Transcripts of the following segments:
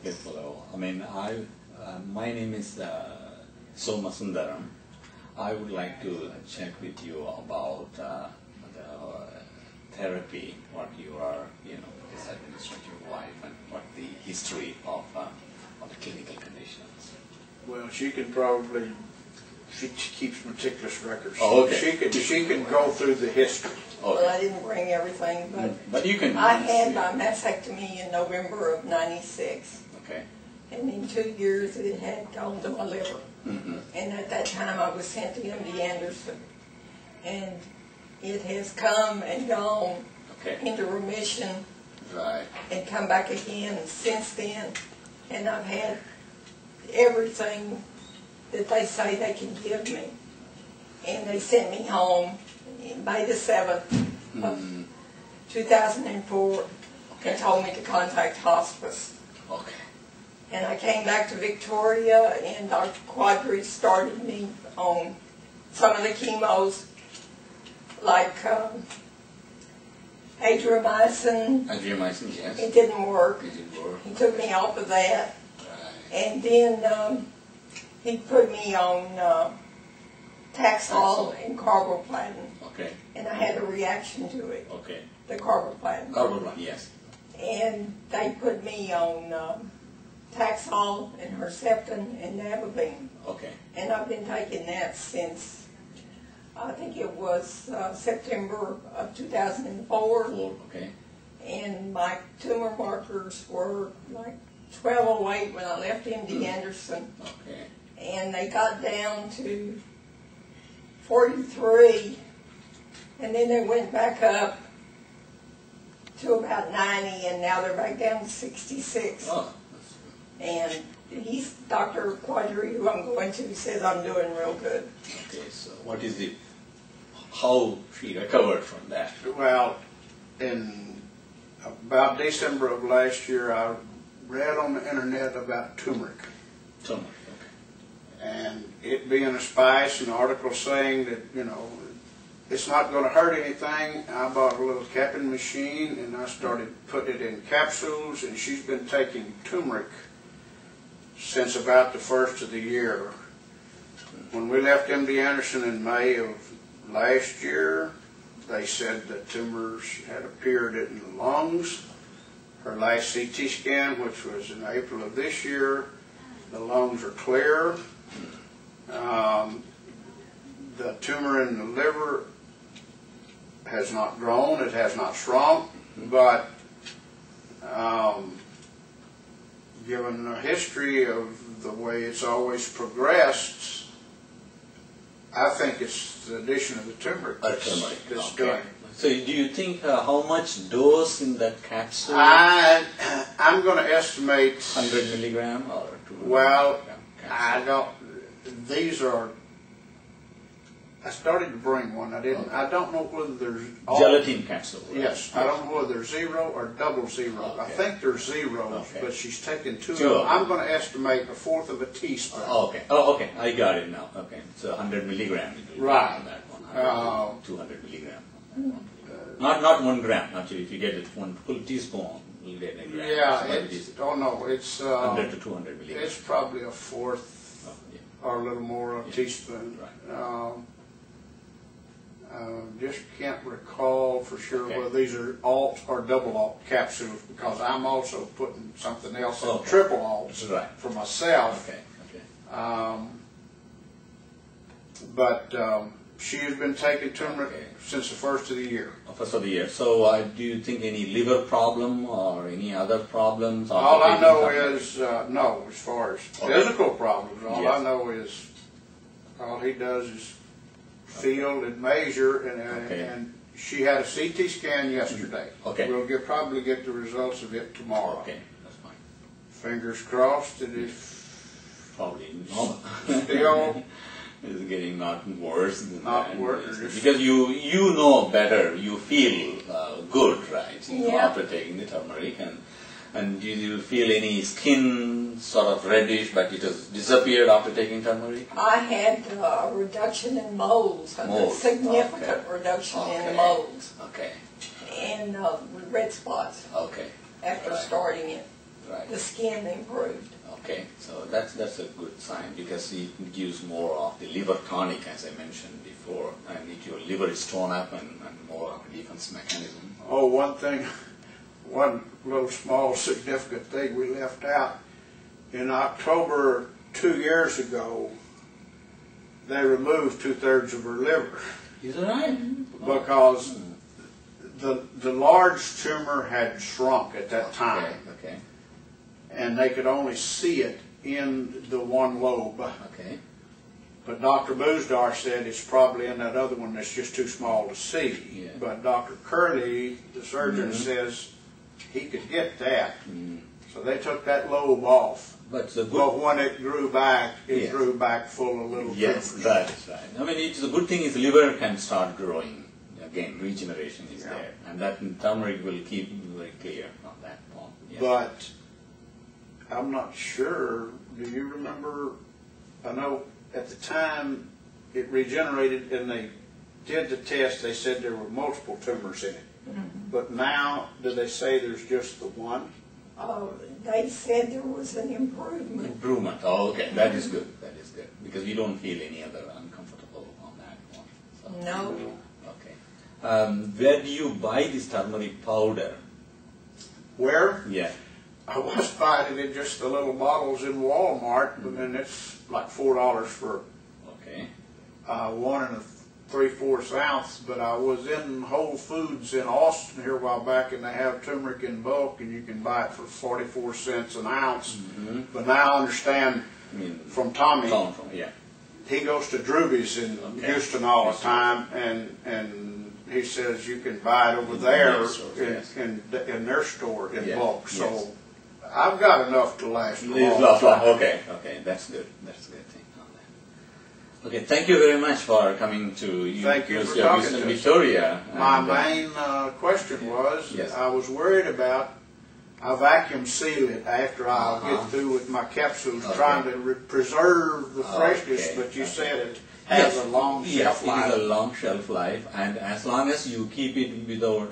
Yes, hello. I mean, my name is Soma Sundaram. I would like to check with you about the therapy, what you are, this administrative wife, and what the history of the clinical conditions. Well, she can probably, she keeps meticulous records. Oh, okay. She can go through the history. Okay. Well, I didn't bring everything, but you can. I had my mastectomy in November of '96. Okay. And in 2 years it had gone to my liver. Mm-hmm. And at that time I was sent to MD Anderson. And it has come and gone into remission. Right. And come back again since then. And I've had everything that they say they can give me. And they sent me home May the 7th of 2004 and told me to contact hospice. Okay. And I came back to Victoria, and Dr. Quadri started me on some of the chemos, like adriamycin. Adriamycin, yes. It didn't work. It didn't work. He took me off of that. Right. And then he put me on Taxol and carboplatin. Okay. And I had a reaction to it. Okay. The carboplatin. Carboplatin, yes. And they put me on Taxol and Herceptin and Navabine. Okay. And I've been taking that since, I think it was September of 2004. Okay. And my tumor markers were like 1208 when I left MD Anderson. Okay. And they got down to 43, and then they went back up to about 90, and now they're back down to 66. Oh. And he's, Dr. Quadri, who I'm going to, says I'm doing real good. Okay, so what is the, how she recovered from that? Well, in about December of last year, I read on the internet about turmeric. Turmeric, okay. And it being a spice, an article saying that, it's not going to hurt anything. I bought a little capping machine and I started putting it in capsules, and she's been taking turmeric since about the first of the year. When we left MD Anderson in May of last year, they said that tumors had appeared in the lungs. Her last CT scan, which was in April of this year, the lungs are clear. The tumor in the liver has not grown, it has not shrunk, but given the history of the way it's always progressed, I think it's the addition of the turmeric that's done. So do you think how much dose in that capsule? I'm going to estimate 100 milligram or 200 well, milligram I don't, these are, I started to bring one. I don't know whether there's gelatin capsule. Right? Yes, I don't know whether they're 0 or double 0. Okay. I think they're 0s, but she's taken 2 of them. them. I'm going to estimate 1/4 of a teaspoon. Okay. Oh, okay. I got it now. Okay. So 100 milligram. Right. On that one. 200 milligram. Not 1 gram. Actually, if you get it 1 full teaspoon, you'll get a gram. Yeah. It's 100 to 200 milligrams. It's probably 1/4 or a little more of a teaspoon. Right. Just can't recall for sure whether these are alt or double alt capsules, because I'm also putting something else in triple alt for myself. Okay. But she has been taking turmeric since the first of the year. First of the year. So do you think any liver problem or any other problems? All I know is, no, as far as physical problems, all I know is all he does is feel and measure, and she had a CT scan yesterday. Okay. We'll probably get the results of it tomorrow. Okay, that's fine. Fingers crossed that if probably normal. Still it's getting not worse than not worse. Because you know better, you feel good, right? After taking the turmeric, and do you feel any skin sort of reddish, but it has disappeared after taking turmeric? I had a reduction in moles, a significant reduction in moles. Okay. And red spots. Okay. After starting it. Right. the skin improved. Okay, so that's a good sign because it gives more of the liver tonic, as I mentioned before, and if your liver is torn up and more of a defense mechanism. Oh, one thing, one little small significant thing we left out. In October 2 years ago, they removed 2/3 of her liver Is that right? because the large tumor had shrunk at that time, Okay. and they could only see it in the one lobe. Okay. But Dr. Boosdar said it's probably in that other one that's just too small to see. Yeah. But Dr. Curley, the surgeon, says he could get that. So they took that lobe off. But the good. But when it grew back, it Yes. grew back full of little Yes, tumors. that is right. I mean, the good thing is the liver can start growing again. Regeneration is there, and that turmeric will keep very clear on that point. Yes. But I'm not sure. Do you remember? I know at the time it regenerated and they did the test. They said there were multiple tumors in it. But now, do they say there's just the one? They said there was an improvement. Improvement. Oh, okay. That is good. That is good because you don't feel any other uncomfortable on that one. So. No. Okay. Where do you buy this turmeric powder? Where? Yeah. I was buying it in just the little bottles in Walmart, and it's like $4 for Okay. 1 3/4 ounce. But I was in Whole Foods in Austin here a while back, and they have turmeric in bulk, and you can buy it for 44 cents an ounce. But now I understand I mean, from Tommy, yeah. he goes to Drewby's in Houston all the time, and he says you can buy it over there in their store in bulk. So I've got enough to last a long time. Okay, okay, that's good. That's a good thing on that. Okay, thank you very much for coming to Thank you for University of talking Eastern to us. Victoria. My And, main question was, Yes. I was worried about, I vacuum seal it after I get through with my capsules, trying to preserve the freshness, but you said it has a long shelf life. It is a long shelf life, and as long as you keep it without,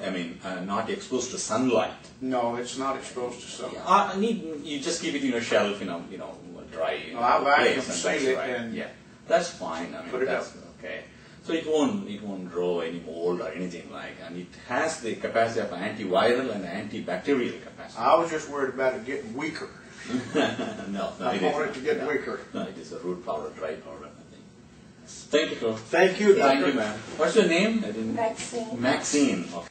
not exposed to sunlight. No, it's not exposed to sun. You just keep it in your shelf, dry. Well, I vacuum place, and seal that's it right. and that's fine. put it That's okay. So it won't grow any mold or anything like, and it has the capacity of antiviral and antibacterial capacity. I was just worried about it getting weaker. No, I it want isn't. it to get weaker. No, it is a root powder, dry powder. I think. Thank you. Thank you, Doctor. Thank you, ma'am. What's your name? I didn't. Maxine. Maxine. Okay.